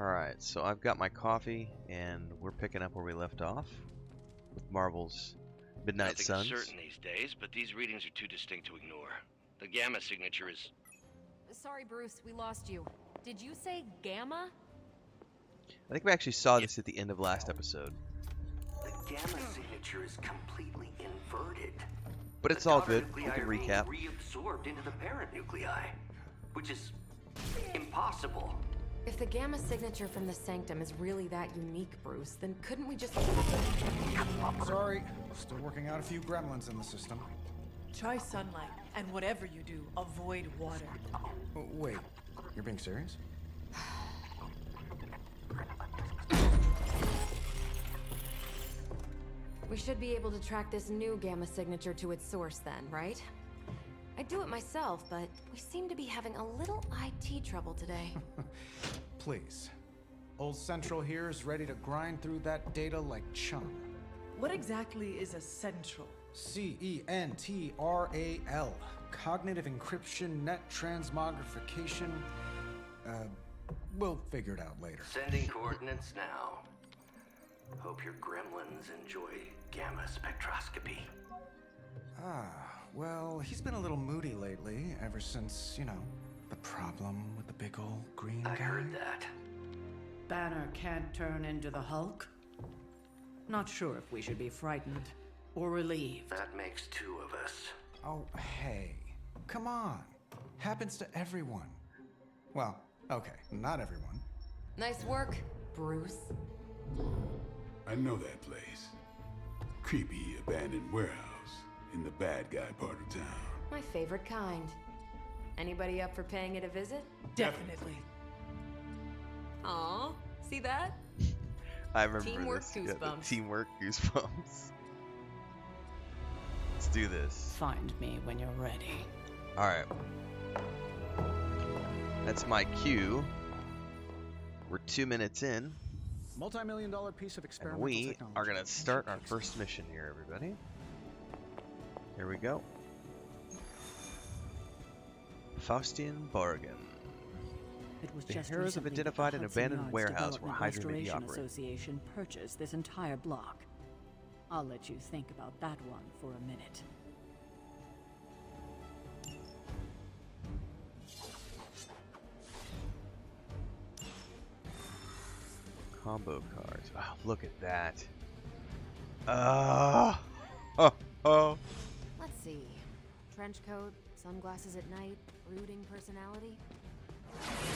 Alright, so I've got my coffee, and we're picking up where we left off with Marvel's Midnight Suns. Nothing's certain these days, but these readings are too distinct to ignore. The gamma signature is... Sorry, Bruce, we lost you. Did you say gamma? I think we actually saw this at the end of last episode. The gamma signature is completely inverted. But it's all good. We can recap. Reabsorbed into the parent nuclei, which is impossible. If the gamma signature from the Sanctum is really that unique, Bruce, then couldn't we just... Sorry, still working out a few gremlins in the system. Try sunlight, and whatever you do, avoid water. Oh, wait, you're being serious? We should be able to track this new gamma signature to its source then, right? I'd do it myself, but we seem to be having a little IT trouble today. Please. Old Central here is ready to grind through that data like chum. What exactly is a central? CENTRAL. Cognitive encryption, net transmogrification. We'll figure it out later. Sending coordinates now. Hope your gremlins enjoy gamma spectroscopy. Well, he's been a little moody lately, ever since, you know, the problem with the big old green guy. I heard that. Banner can't turn into the Hulk? Not sure if we should be frightened or relieved. That makes two of us. Oh, hey. Come on. Happens to everyone. Well, okay, not everyone. Nice work, Bruce. I know that place. Creepy abandoned warehouse in the bad guy part of town. My favorite kind. Anybody up for paying it a visit? Definitely. Aw, see that? I remember Teamwork this. goosebumps. Teamwork goosebumps. Let's do this. Find me when you're ready. Alright. That's my cue. We're 2 minutes in. Multi-million-dollar piece of And experimental we technology. are going to start our first mission here, everybody. Here we go. Faustian Bargain. It was The just heroes have recently that identified the an Hudson abandoned Yards warehouse where Development Hydra may be Restoration operating. Association purchased this entire block. I'll let you think about that one for a minute. Combo cards. Wow, look at that. Oh. Let's see. Trench coat, sunglasses at night, brooding personality.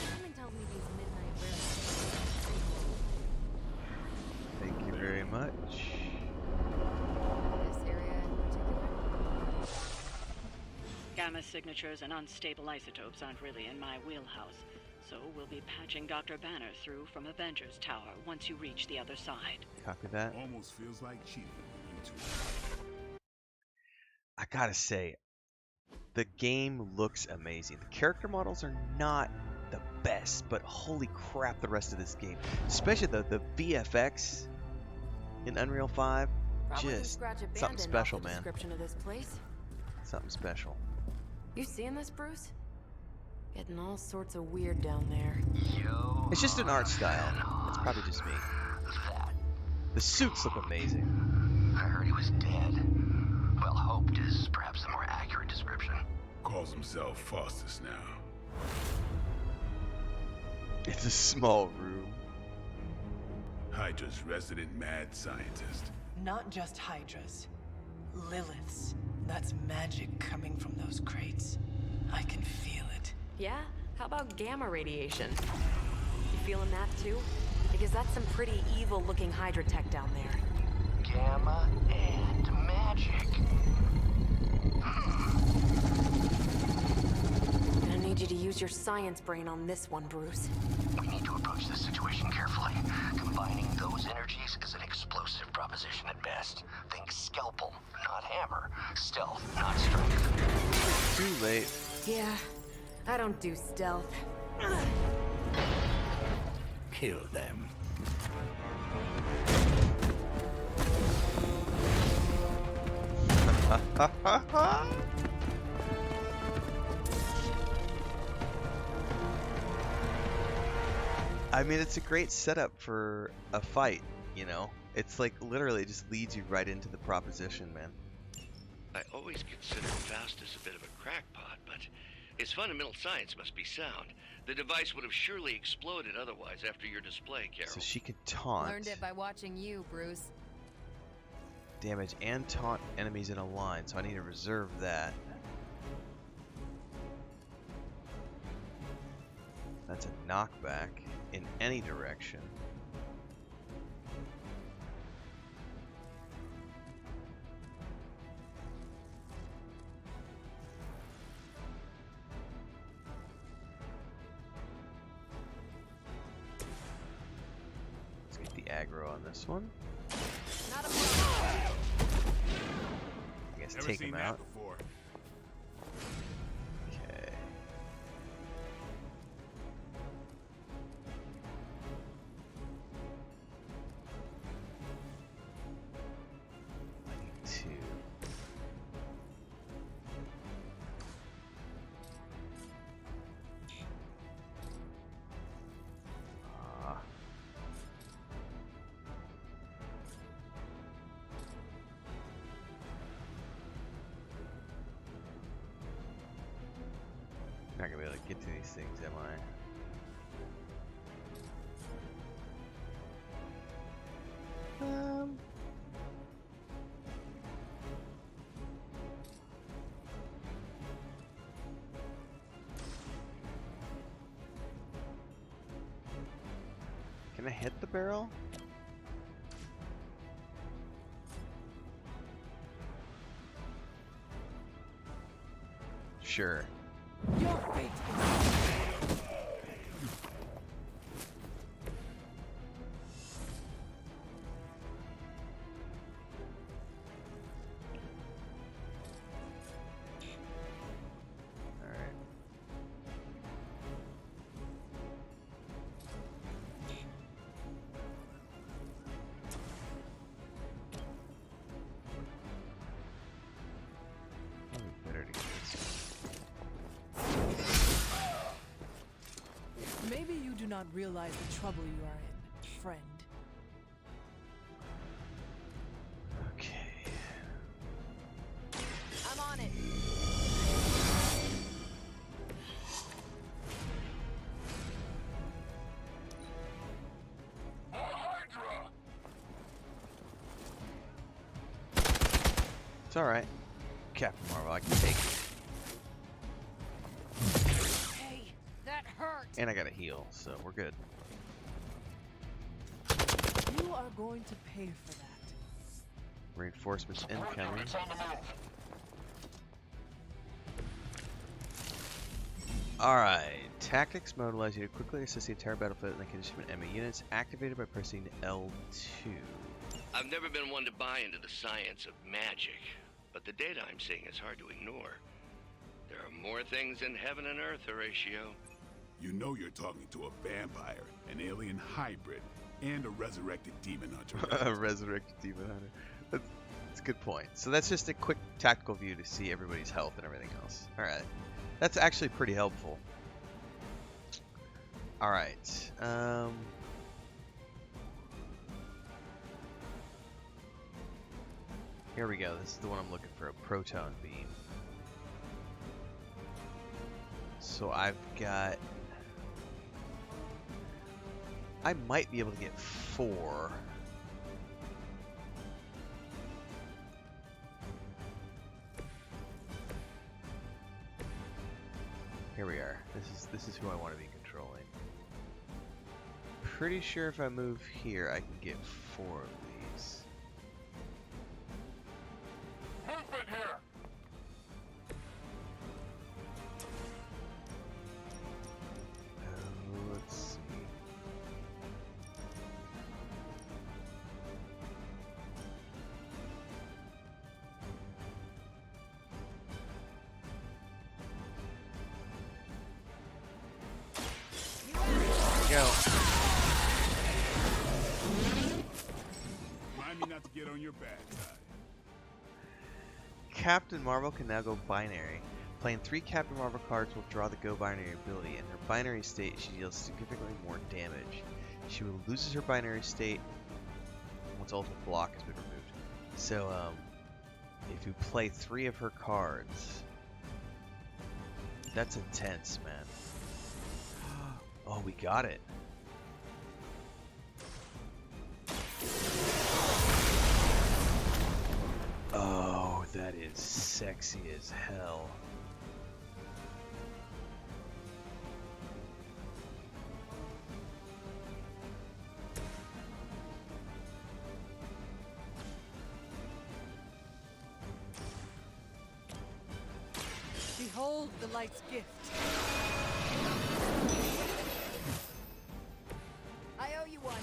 Something tells me these midnight wearers. Thank you very much. This area in particular? Gamma signatures and unstable isotopes aren't really in my wheelhouse, so we'll be patching Dr. Banner through from Avengers Tower once you reach the other side. Copy that. Almost feels like cheating into it. I gotta say, the game looks amazing. The character models are not the best, but holy crap, the rest of this game, especially the VFX in Unreal 5, Probably just scratch something abandoned special, off the man. description of this place. Something special. You seeing this, Bruce? Getting all sorts of weird down there. Yo. It's just an art style. It's probably just me. That. The suits look amazing. I heard he was dead. Well, hoped is perhaps a more accurate description. Calls himself Faustus now. It's a small room. Hydra's resident mad scientist. Not just Hydras. Liliths. That's magic coming from those crates. I can feel it. Yeah? How about gamma radiation? You feeling that too? Because that's some pretty evil-looking Hydra tech down there. Gamma and magic. Gonna need you to use your science brain on this one, Bruce. We need to approach this situation carefully. Combining those energies is an explosive proposition at best. Think scalpel, not hammer. Stealth, not strength. Too late. Yeah, I don't do stealth. Kill them. I mean, it's a great setup for a fight, you know? It's like literally it just leads you right into the proposition, man. I always considered Faustus a bit of a crackpot, but his fundamental science must be sound. The device would have surely exploded otherwise after your display, Carol. So she can taunt, Learned it by watching you, Bruce. damage, and taunt enemies in a line, so I need to reserve that. That's a knockback in any direction. Let's get the aggro on this one. Not a problem. I guess Never take seen him that out. before. Okay. I need to. Ah. Not gonna be able to get to these things, am I? Can I hit the barrel? Sure. Your fate Alright. Probably better to get this. Maybe you do not realize the trouble you are in, friend. Okay. I'm on it. It's alright. Captain Marvel, I can take it. Hey, that hurt. And I got a heal, so we're good. You are going to pay for that. Reinforcements incoming. Alright. Tactics mode allows you to quickly assess the entire battlefield in the condition of enemy units, activated by pressing L2. I've never been one to buy into the science of magic, but the data I'm seeing is hard to ignore. There are more things in heaven and earth, Horatio. You know you're talking to a vampire, an alien hybrid, and a resurrected demon hunter. A resurrected demon hunter. That's a good point. So that's just a quick tactical view to see everybody's health and everything else. Alright. That's actually pretty helpful. Alright. Here we go. This is the one I'm looking for, a proton beam. So I've got... I might be able to get 4. Here we are. This is who I want to be controlling. Pretty sure if I move here, I can get 4 of these. Movement here! Let's see. There we go. Remind me not to get on your bad side. Captain Marvel can now go binary. Playing 3 Captain Marvel cards will draw the Go binary ability. In her binary state, she deals significantly more damage. She will lose her binary state once ultimate block has been removed. So, if you play 3 of her cards, that's intense, man. Oh, we got it. Oh, that is sexy as hell. Behold the light's gift. I owe you one.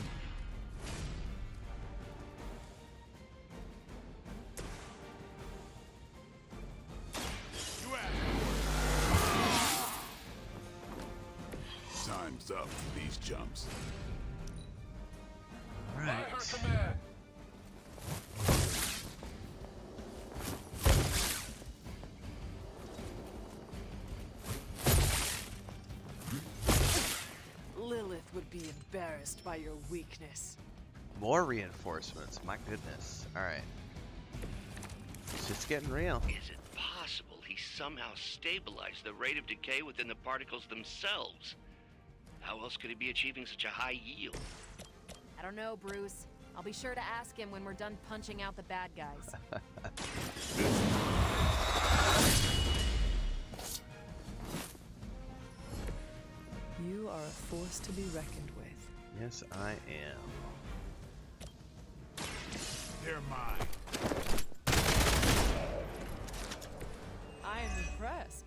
Time's up for these jumps. All right. Lilith would be embarrassed by your weakness. More reinforcements. My goodness. All right. It's just getting real. Is it possible he somehow stabilized the rate of decay within the particles themselves? How else could he be achieving such a high yield? I don't know, Bruce. I'll be sure to ask him when we're done punching out the bad guys. You are a force to be reckoned with. Yes, I am. They're mine. I am impressed.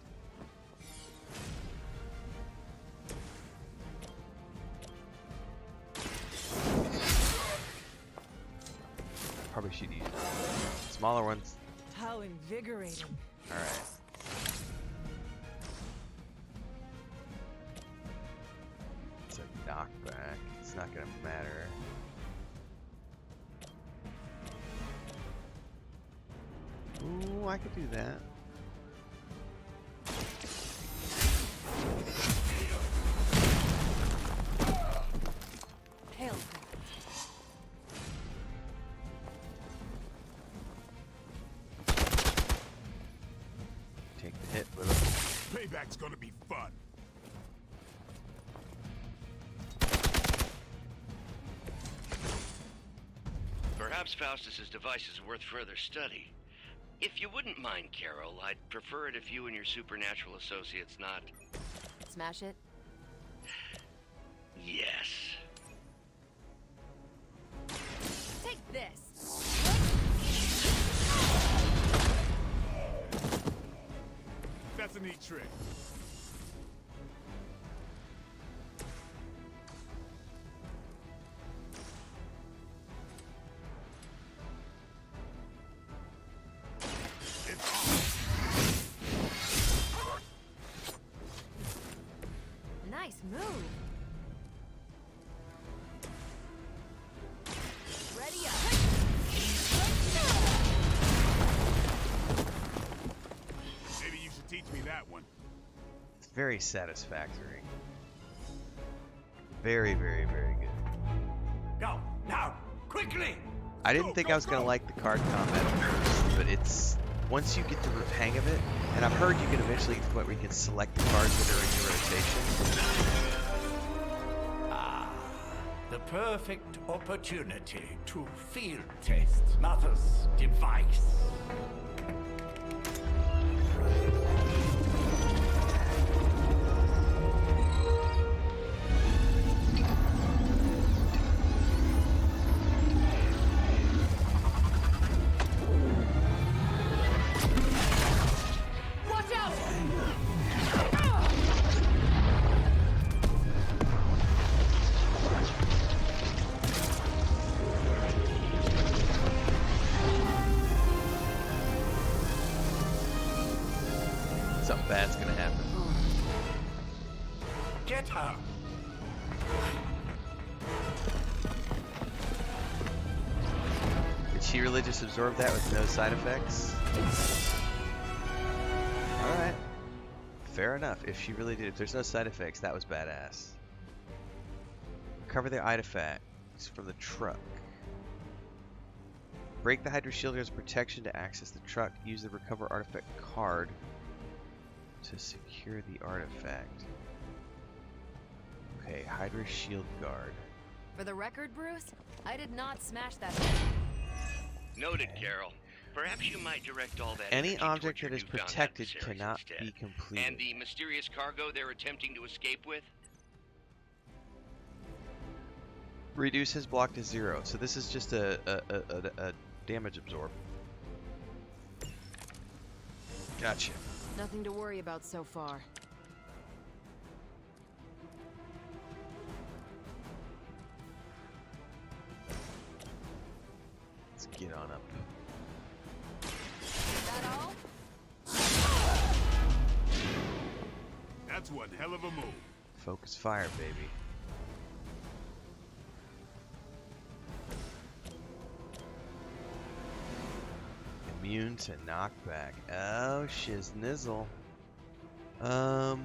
Probably should use smaller ones. How invigorating. All right. It's a knockback. It's not gonna matter. Ooh, I could do that. Hail. Take the hit with it. Payback's gonna be fun. Perhaps Faustus's device is worth further study. If you wouldn't mind, Carol, I'd prefer it if you and your supernatural associates not... Smash it? Yes. Take this! That's a neat trick. It's on. Nice move! Ready up! Maybe you should teach me that one. It's very satisfactory. Very, very, very good. Go, now, quickly! I didn't think I was gonna like the card combat at first, but it's once you get the hang of it, and I've heard you can eventually get to the point where you can select the cards that are in your rotation. Ah, the perfect opportunity to field test Mother's device. Watch out! Something bad's gonna happen. Get her! Did she really just absorb that with no side effects? Alright. Fair enough. If she really did, if there's no side effects, that was badass. Recover the artifacts from the truck. Break the Hydra shield as protection to access the truck. Use the recover artifact card to secure the artifact. Okay, Hydra shield guard. For the record, Bruce, I did not smash that. Noted, Carol. Perhaps you might direct all that Any energy object towards your that is newfound protected adversaries cannot instead. be completed. And the mysterious cargo they're attempting to escape with? Reduce his block to 0. So this is just a damage absorb. Gotcha. Nothing to worry about so far. Let's get on up. Is that all? That's one hell of a move. Focus fire, baby. Immune to knockback. Oh, shiznizzle. Got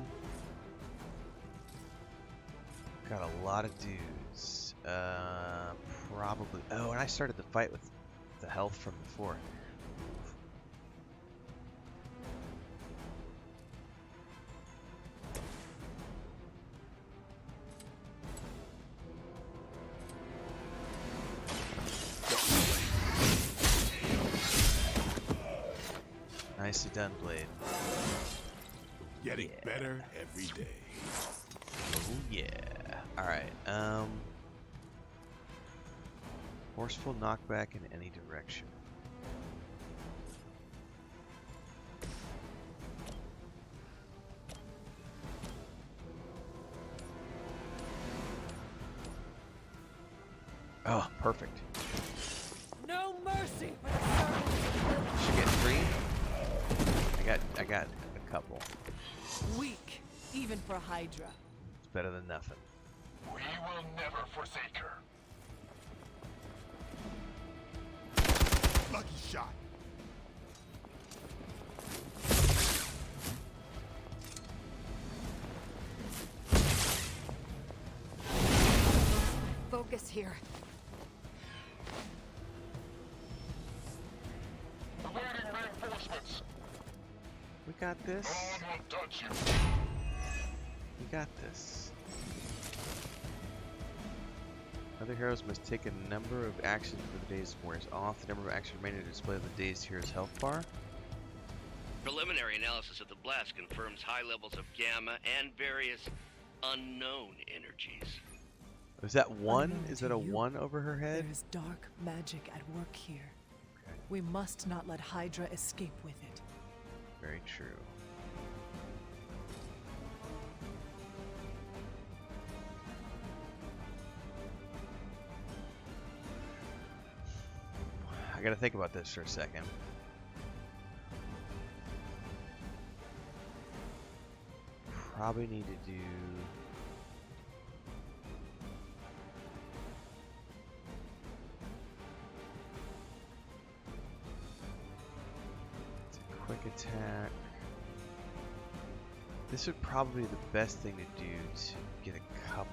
a lot of dudes. Probably. Oh, and I started the fight with the health from before. Nicely done, Blade. Getting better every day. Oh yeah. Alright, forceful knockback in any direction. Oh, perfect. No mercy for the servants. Should get 3. I got a couple. Weak, even for Hydra. It's better than nothing. We will never forsake her. Lucky shot. Focus here. Awaiting reinforcements. We got this. No one will touch you. We got this. Other heroes must take a number of actions before the daze wears off. The number of actions remaining to display the dazed hero's health bar. Preliminary analysis of the blast confirms high levels of gamma and various unknown energies. Is that 1? Unknown Is to that a you, 1 over her head? There is dark magic at work here. Okay. We must not let Hydra escape with it. Very true. I gotta think about this for a second. Probably need to do... It's a quick attack. This would probably be the best thing to do to get a couple.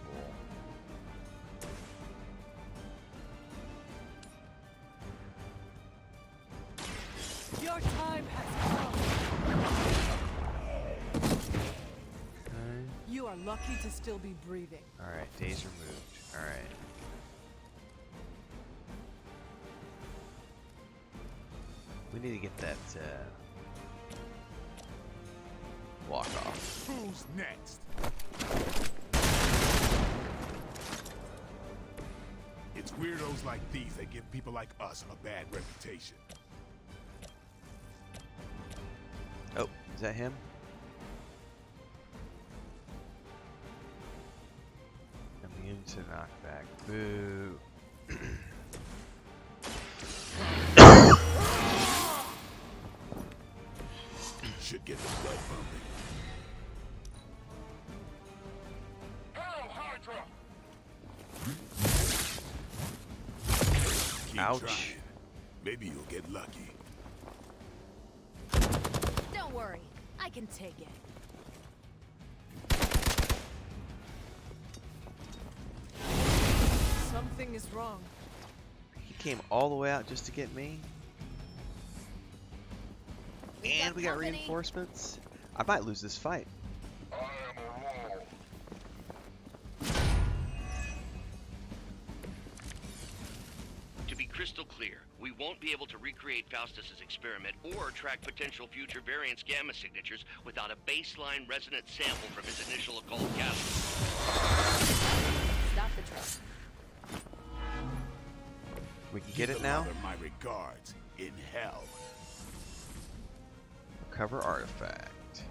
Your time has come. Okay. You are lucky to still be breathing. Alright, days removed. Alright. We need to get that walk off. Who's next? It's weirdos like these that give people like us a bad reputation. Oh, is that him? Immune to knockback. Boo. Should get the blood pumping. Hail Hydra! Keep Ouch. trying. Maybe you'll get lucky. Don't worry, I can take it. Something is wrong. He came all the way out just to get me. And we got reinforcements. I might lose this fight. To be crystal clear, we won't be able to recreate Faustus's experiment or track potential future variants' gamma signatures without a baseline resonant sample from his initial occult catalyst. Stop the truck. We can get it now. My regards in hell. Recover artifact.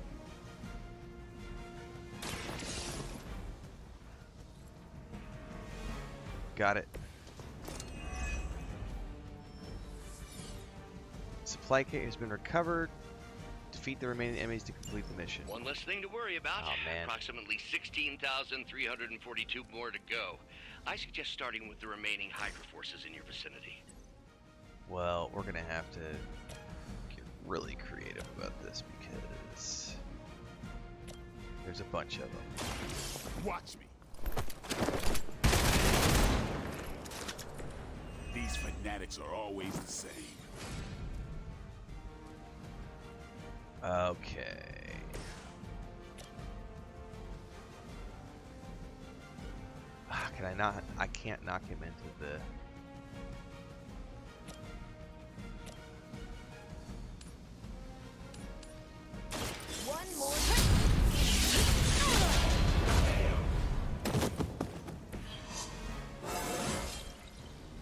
Got it. Supply kit has been recovered. Defeat the remaining enemies to complete the mission. One less thing to worry about. Oh, man. Approximately 16,342 more to go. I suggest starting with the remaining Hydra forces in your vicinity. Well, we're gonna have to get really creative about this because there's a bunch of them. Watch me. These fanatics are always the same. Okay. Can I not? I can't knock him into the... One more.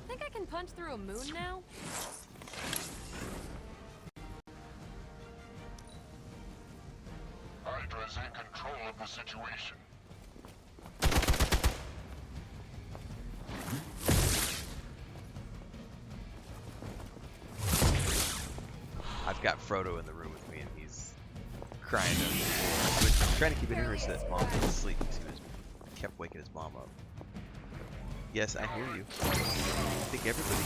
Think I can punch through a moon now? Hydra's in control of the situation. I've got Frodo in the room with me, and he's crying under the floor. I'm trying to keep it interested that his mom was asleep because he kept waking his mom up. Yes, I hear you. I think everybody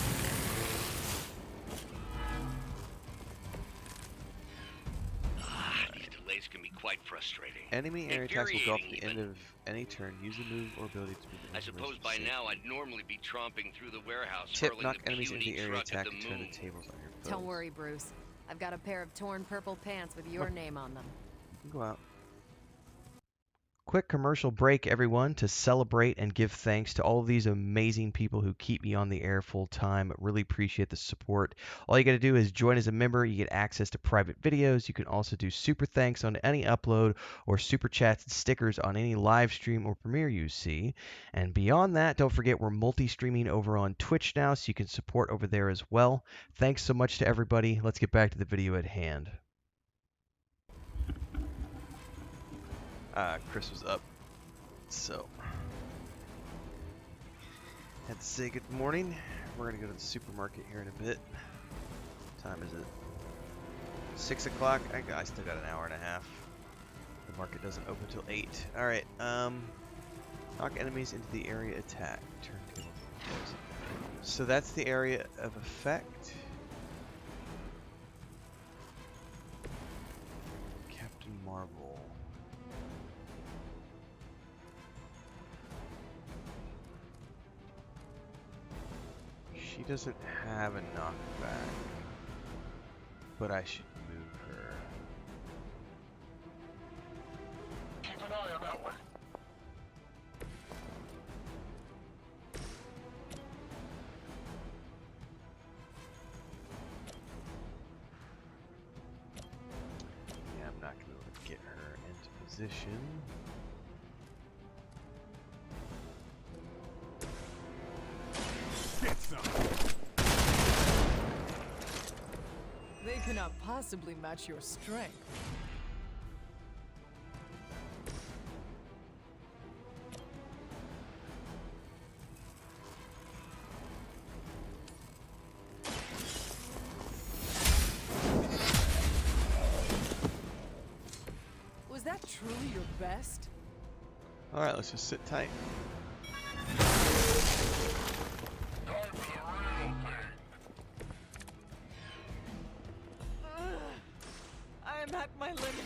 can. These delays can be quite frustrating. Enemy air attacks will go off at the end Infuriating, of any turn. Use the move or ability to move. I suppose by now I'd normally be tromping through the warehouse, Tip, hurling knock the enemies into puny the area truck attack at the and turn moon. the tables on your foes. Don't worry, Bruce. I've got a pair of torn purple pants with your name on them. You can go out. Quick commercial break, everyone, to celebrate and give thanks to all of these amazing people who keep me on the air full time. Really appreciate the support. All you got to do is join as a member. You get access to private videos. You can also do super thanks on any upload or super chats and stickers on any live stream or premiere you see. And beyond that, don't forget we're multi-streaming over on Twitch now, so you can support over there as well. Thanks so much to everybody. Let's get back to the video at hand. Chris was up, so had to say good morning. We're gonna go to the supermarket here in a bit. What time is it? 6 o'clock. I still got an hour and a half. The market doesn't open till 8. All right. Knock enemies into the area attack. Turntable. So that's the area of effect. Captain Marvel. She doesn't have a knockback, but I should move her. Keep an eye on that one. Yeah, I'm not going to be able to get her into position. Get some. They cannot possibly match your strength. Was that truly your best? All right, let's just sit tight. Time for the real thing. I am at my limit.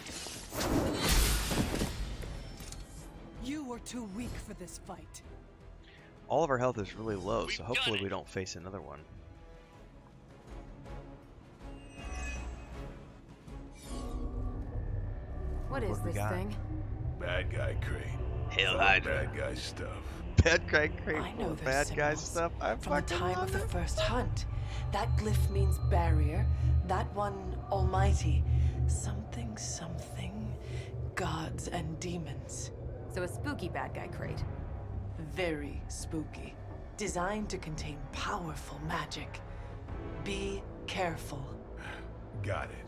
You are too weak for this fight. all of our health is really low, We've so hopefully done we it. don't face another one. What is What we this got? thing? Bad guy crate. Hail Full of Hydra. Bad guy stuff. Bad guy crate I full know of those bad guy symbols stuff. I from the fucking time love of the it. first hunt. That glyph means barrier. That one, almighty. Something, something. Gods and demons. So a spooky bad guy crate. Very spooky. Designed to contain powerful magic. Be careful. Got it.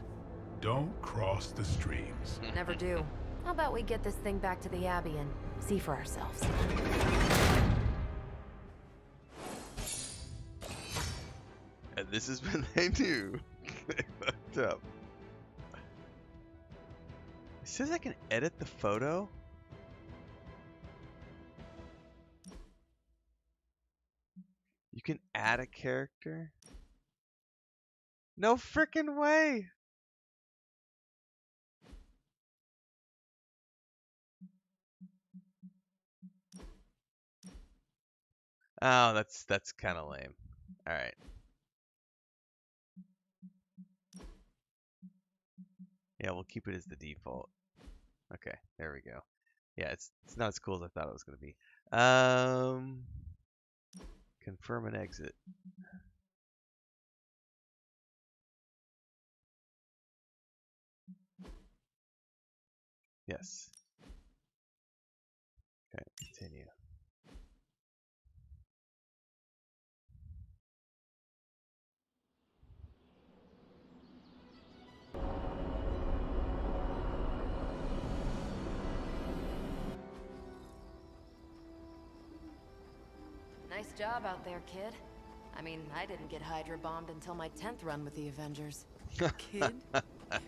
Don't cross the streams. Never do. How about we get this thing back to the Abbey and see for ourselves? And this is when they knew they fucked up. It says I can edit the photo. You can add a character. No freaking way. Oh, that's kind of lame. All right. Yeah, we'll keep it as the default. Okay, there we go. Yeah, it's not as cool as I thought it was gonna be. Confirm and exit. Yes. Okay, continue. Nice job out there, kid. I mean, I didn't get Hydra bombed until my 10th run with the Avengers. Kid,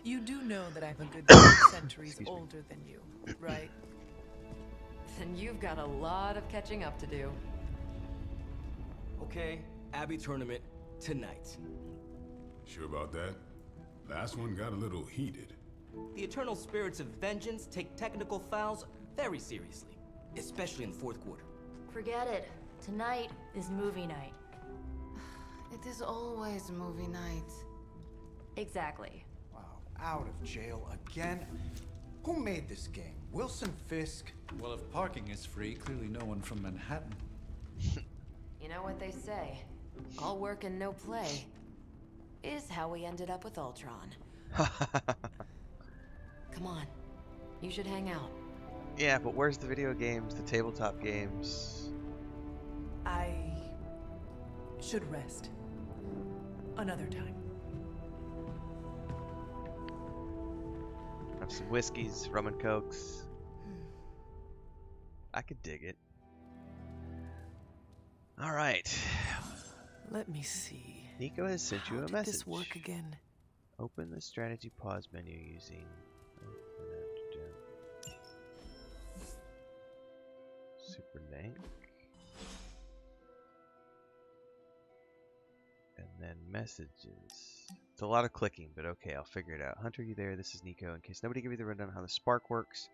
you do know that I'm a good 2 centuries Excuse me. older than you, right? Then you've got a lot of catching up to do. Okay, Abbey tournament tonight. Sure about that? Last one got a little heated. The eternal spirits of vengeance take technical fouls very seriously, especially in the fourth quarter. Forget it. Tonight is movie night. It is always movie night. Exactly. Wow, out of jail again? Who made this game? Wilson Fisk? Well, if parking is free, clearly no one from Manhattan. You know what they say? All work and no play is how we ended up with Ultron. Come on. You should hang out. Yeah, but where's the video games, the tabletop games? I should rest. Another time. Have some whiskeys, rum and cokes. I could dig it. All right. Let me see. Nico has sent you How a did message. this work again? Open the strategy pause menu using Super Link. And then messages. It's a lot of clicking, but okay, I'll figure it out. Hunter, you there? This is Nico. In case nobody gave you the rundown on how the spark works,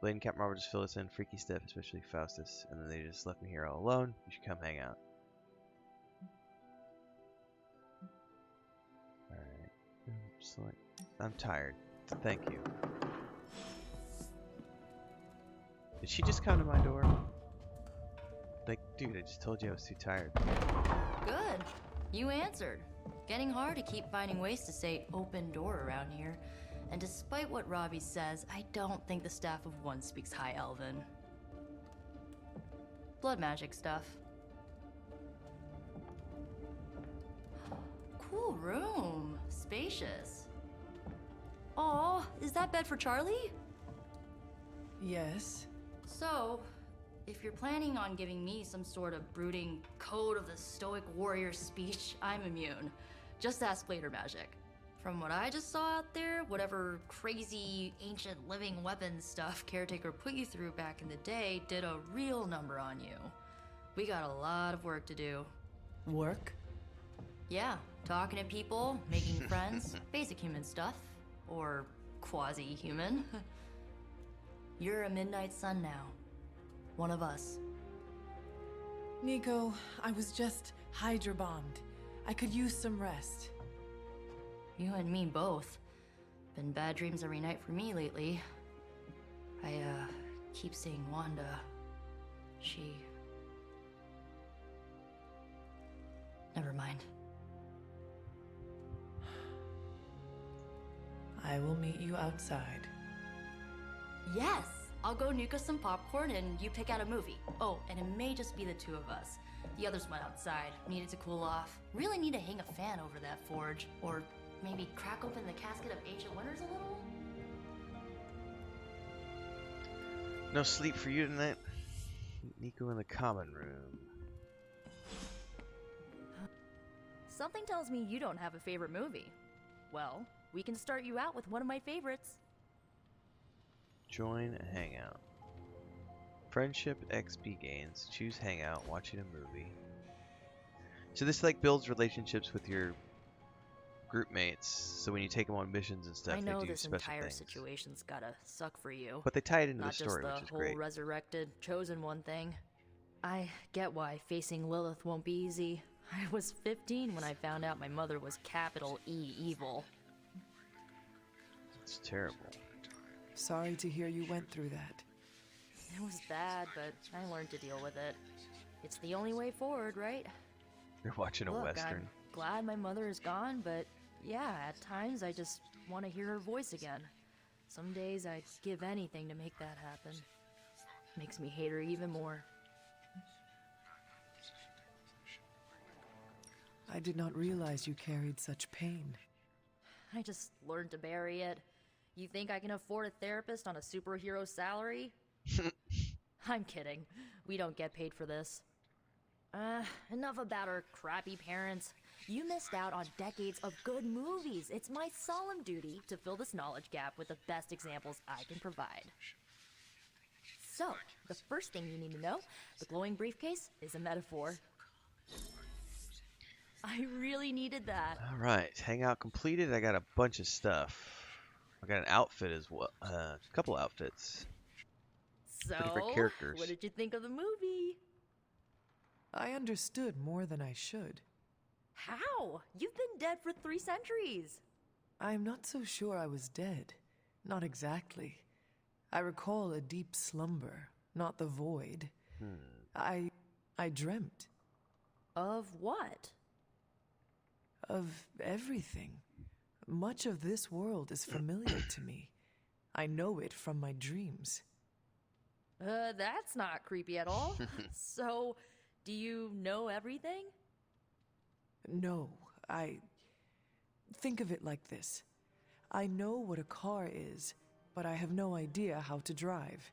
Blade and Captain Robert just fill us in. Freaky stuff, especially Faustus. And then they just left me here all alone. You should come hang out. Alright. Select. I'm tired. Thank you. Did she just come to my door? Like, dude, I just told you I was too tired. Good. You answered. Getting hard to keep finding ways to say open door around here. And despite what Robbie says, I don't think the staff of one speaks High Elven. Blood magic stuff. Cool room. Spacious. Aw, is that bed for Charlie? Yes. So, if you're planning on giving me some sort of brooding code of the stoic warrior speech, I'm immune. Just ask Blader Magic. From what I just saw out there, whatever crazy ancient living weapons stuff Caretaker put you through back in the day did a real number on you. We got a lot of work to do. Work? Yeah, talking to people, making friends, basic human stuff. Or quasi-human. You're a Midnight Sun now. One of us. Nico, I was just hydro bombed. I could use some rest. You and me both. Been bad dreams every night for me lately. I, keep seeing Wanda. She... Never mind. I will meet you outside. Yes! I'll go nuke us some popcorn and you pick out a movie. Oh, and it may just be the two of us. The others went outside, needed to cool off. Really need to hang a fan over that forge. Or maybe crack open the casket of ancient wonders a little? No sleep for you tonight? Nico in the common room. Something tells me you don't have a favorite movie. Well, we can start you out with one of my favorites. Join a hangout. Friendship XP gains. Choose hangout. Watching a movie. So this like builds relationships with your group mates. So when you take them on missions and stuff, I know they do this special entire things. situation's gotta suck for you. But they tie it into Not the story, just which the is whole great. resurrected, chosen one thing. I get why facing Lilith won't be easy. I was 15 when I found out my mother was capital E evil. It's terrible. Sorry to hear you went through that. It was bad, but I learned to deal with it. It's the only way forward, right? You're watching a Look, Western. I'm glad my mother is gone, but yeah, at times I just want to hear her voice again. Some days I'd give anything to make that happen. Makes me hate her even more. I did not realize you carried such pain. I just learned to bury it. You think I can afford a therapist on a superhero salary? I'm kidding. We don't get paid for this. Enough about our crappy parents. You missed out on decades of good movies. It's my solemn duty to fill this knowledge gap with the best examples I can provide. So, the first thing you need to know, the glowing briefcase is a metaphor. I really needed that. Alright, hangout completed. I got a bunch of stuff. I got an outfit as well. A couple outfits. So, for different characters. What did you think of the movie? I understood more than I should. How? You've been dead for 3 centuries. I'm not so sure I was dead. Not exactly. I recall a deep slumber, not the void. I dreamt. Of what? Of everything. Much of this world is familiar to me. I know it from my dreams. That's not creepy at all. So, do you know everything? No, think of it like this. I know what a car is, but I have no idea how to drive.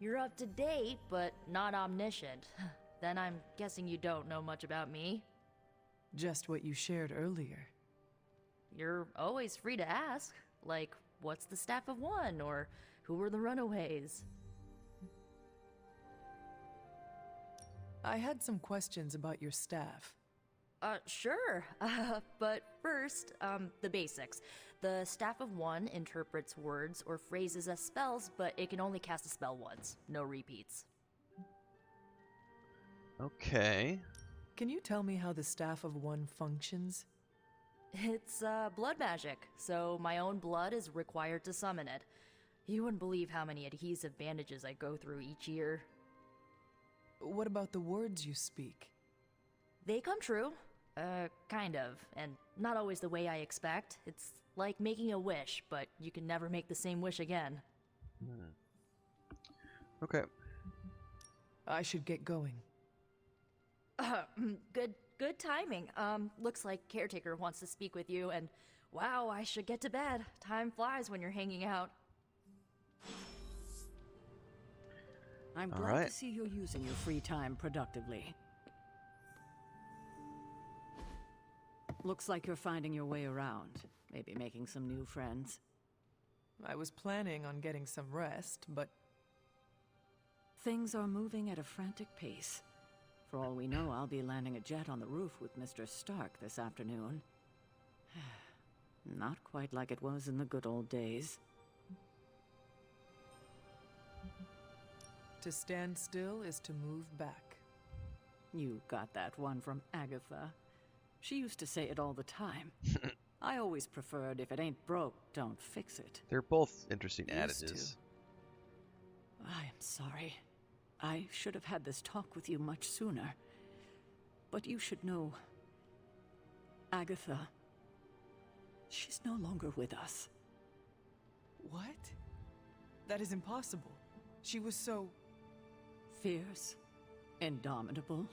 You're up to date, but not omniscient. Then I'm guessing you don't know much about me. Just what you shared earlier. You're always free to ask. Like, what's the staff of one? Or who were the Runaways? I had some questions about your staff. Sure. But first, the basics. The staff of one interprets words or phrases as spells, but it can only cast a spell once. No repeats. Okay. Can you tell me how the staff of one functions? It's, blood magic, so my own blood is required to summon it. You wouldn't believe how many adhesive bandages I go through each year. What about the words you speak? They come true. Kind of. And not always the way I expect. It's like making a wish, but you can never make the same wish again. Okay. I should get going. Good timing. Looks like Caretaker wants to speak with you, and wow, I should get to bed. Time flies when you're hanging out. I'm glad to see you're using your free time productively. Looks like you're finding your way around. Maybe making some new friends. I was planning on getting some rest, but... Things are moving at a frantic pace. For all we know, I'll be landing a jet on the roof with Mr. Stark this afternoon. Not quite like it was in the good old days. To stand still is to move back. You got that one from Agatha. She used to say it all the time. I always preferred, if it ain't broke, don't fix it. They're both interesting Used adages. to. I am sorry. I should have had this talk with you much sooner. But you should know, Agatha, she's no longer with us. What? That is impossible. She was so... Fierce, indomitable,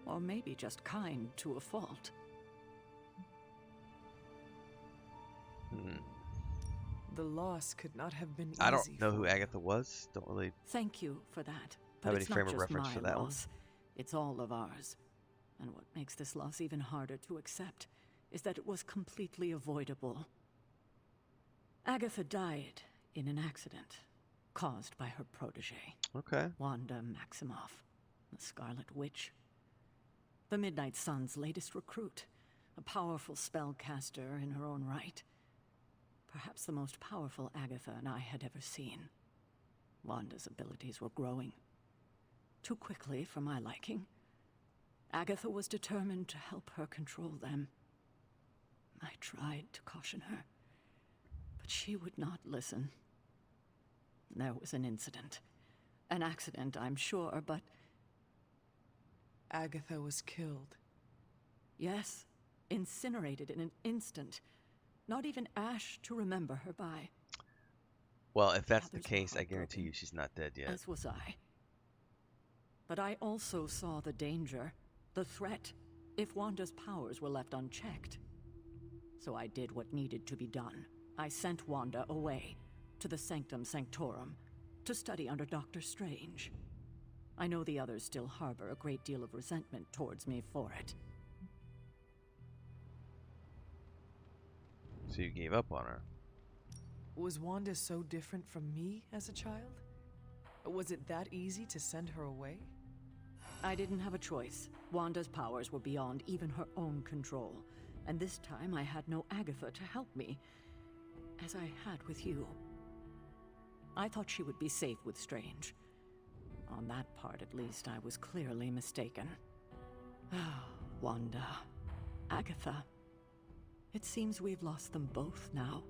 or maybe just kind to a fault. The loss could not have been easy. I don't know who Agatha was. Don't really Thank you for that. have But any it's not frame of just reference my for that one. loss. It's all of ours. And what makes this loss even harder to accept is that it was completely avoidable. Agatha died in an accident caused by her protege. Okay. Wanda Maximoff, the Scarlet Witch. The Midnight Sun's latest recruit, a powerful spellcaster in her own right. Perhaps the most powerful Agatha and I had ever seen. Wanda's abilities were growing. Too quickly for my liking. Agatha was determined to help her control them. I tried to caution her, but she would not listen. There was an incident. An accident, I'm sure, but... Agatha was killed. Yes, incinerated in an instant. Not even ash to remember her by. Well, if that's the Others were case, I guarantee you she's not dead yet. As was I. But I also saw the danger, the threat, if Wanda's powers were left unchecked. So I did what needed to be done. I sent Wanda away, to the Sanctum Sanctorum, to study under Doctor Strange. I know the others still harbor a great deal of resentment towards me for it. So you gave up on her. Was Wanda so different from me as a child? Was it that easy to send her away? I didn't have a choice. Wanda's powers were beyond even her own control. And this time I had no Agatha to help me, as I had with you. I thought she would be safe with Strange. On that part, at least, I was clearly mistaken. Ah, Wanda. Agatha. It seems we've lost them both now.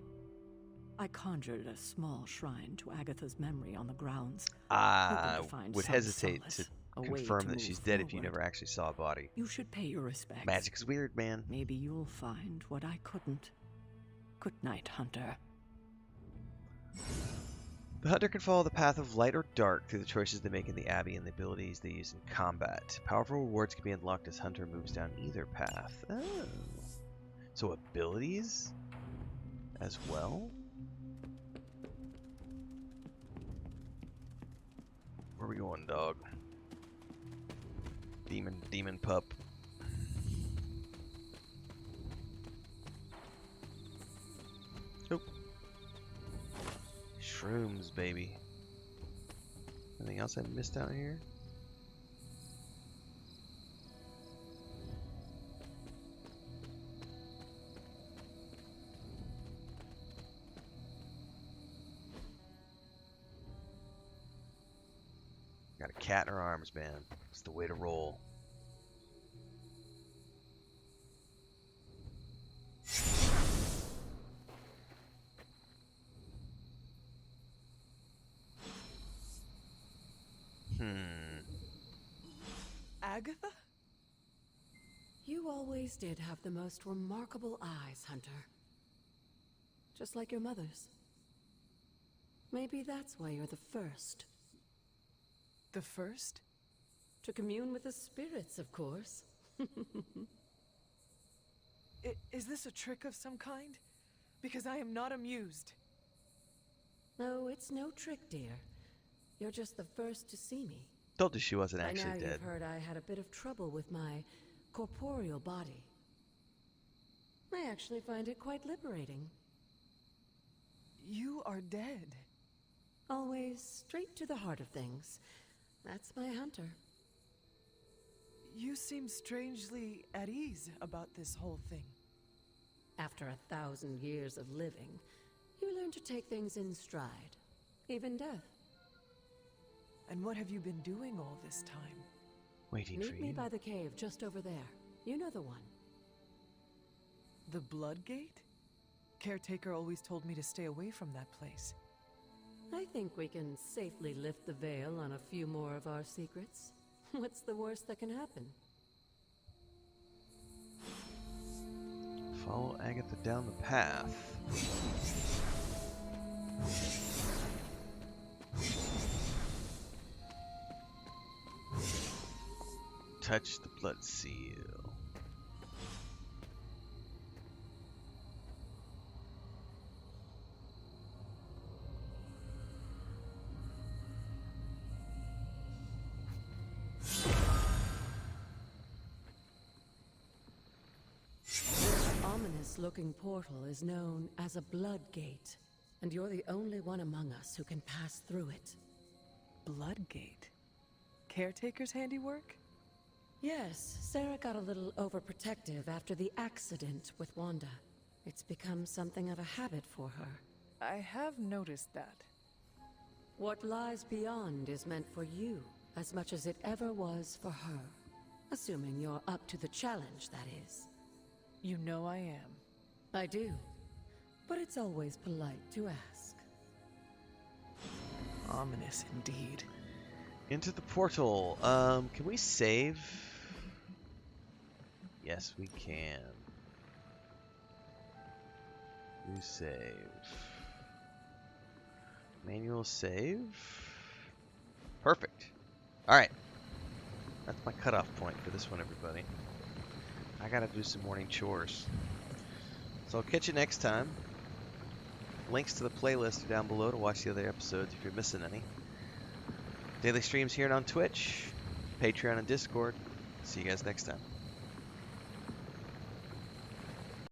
I conjured a small shrine to Agatha's memory on the grounds. I hoping to find would some hesitate solace, to a way confirm to that move she's dead if you forward. never actually saw a body. You should pay your respects. Magic's weird, man. Maybe you'll find what I couldn't. Good night, Hunter. The hunter can follow the path of light or dark through the choices they make in the Abbey and the abilities they use in combat. Powerful rewards can be unlocked as Hunter moves down either path. Oh. So abilities as well? Where are we going, dog? Demon pup. Nope. Shrooms, baby. Anything else I missed out here? Got a cat in her arms, man. It's the way to roll. Agatha? You always did have the most remarkable eyes, Hunter. Just like your mother's. Maybe that's why you're the first. The first? To commune with the spirits, of course. Is this a trick of some kind? Because I am not amused. No, it's no trick, dear. You're just the first to see me. Told you she wasn't By actually now dead. You've heard I had a bit of trouble with my corporeal body. I actually find it quite liberating. You are dead. Always straight to the heart of things. That's my Hunter. You seem strangely at ease about this whole thing. After 1,000 years of living, you learn to take things in stride. Even death. And what have you been doing all this time? Waiting for Meet me you. by the cave just over there. You know the one. The Blood Gate? Caretaker always told me to stay away from that place. I think we can safely lift the veil on a few more of our secrets. What's the worst that can happen? Follow Agatha down the path. Touch the blood seal. Ominous-looking portal is known as a Blood Gate, and you're the only one among us who can pass through it. Blood Gate? Caretaker's handiwork? Yes, Sarah got a little overprotective after the accident with Wanda. It's become something of a habit for her. I have noticed that. What lies beyond is meant for you as much as it ever was for her. Assuming you're up to the challenge, that is. You know I am. I do. But it's always polite to ask. Ominous indeed. Into the portal. Can we save? Yes, we can. We save. Manual save. Perfect. Alright. That's my cutoff point for this one, everybody. I gotta do some morning chores. So I'll catch you next time. Links to the playlist are down below to watch the other episodes if you're missing any. Daily streams here and on Twitch, Patreon, and Discord. See you guys next time.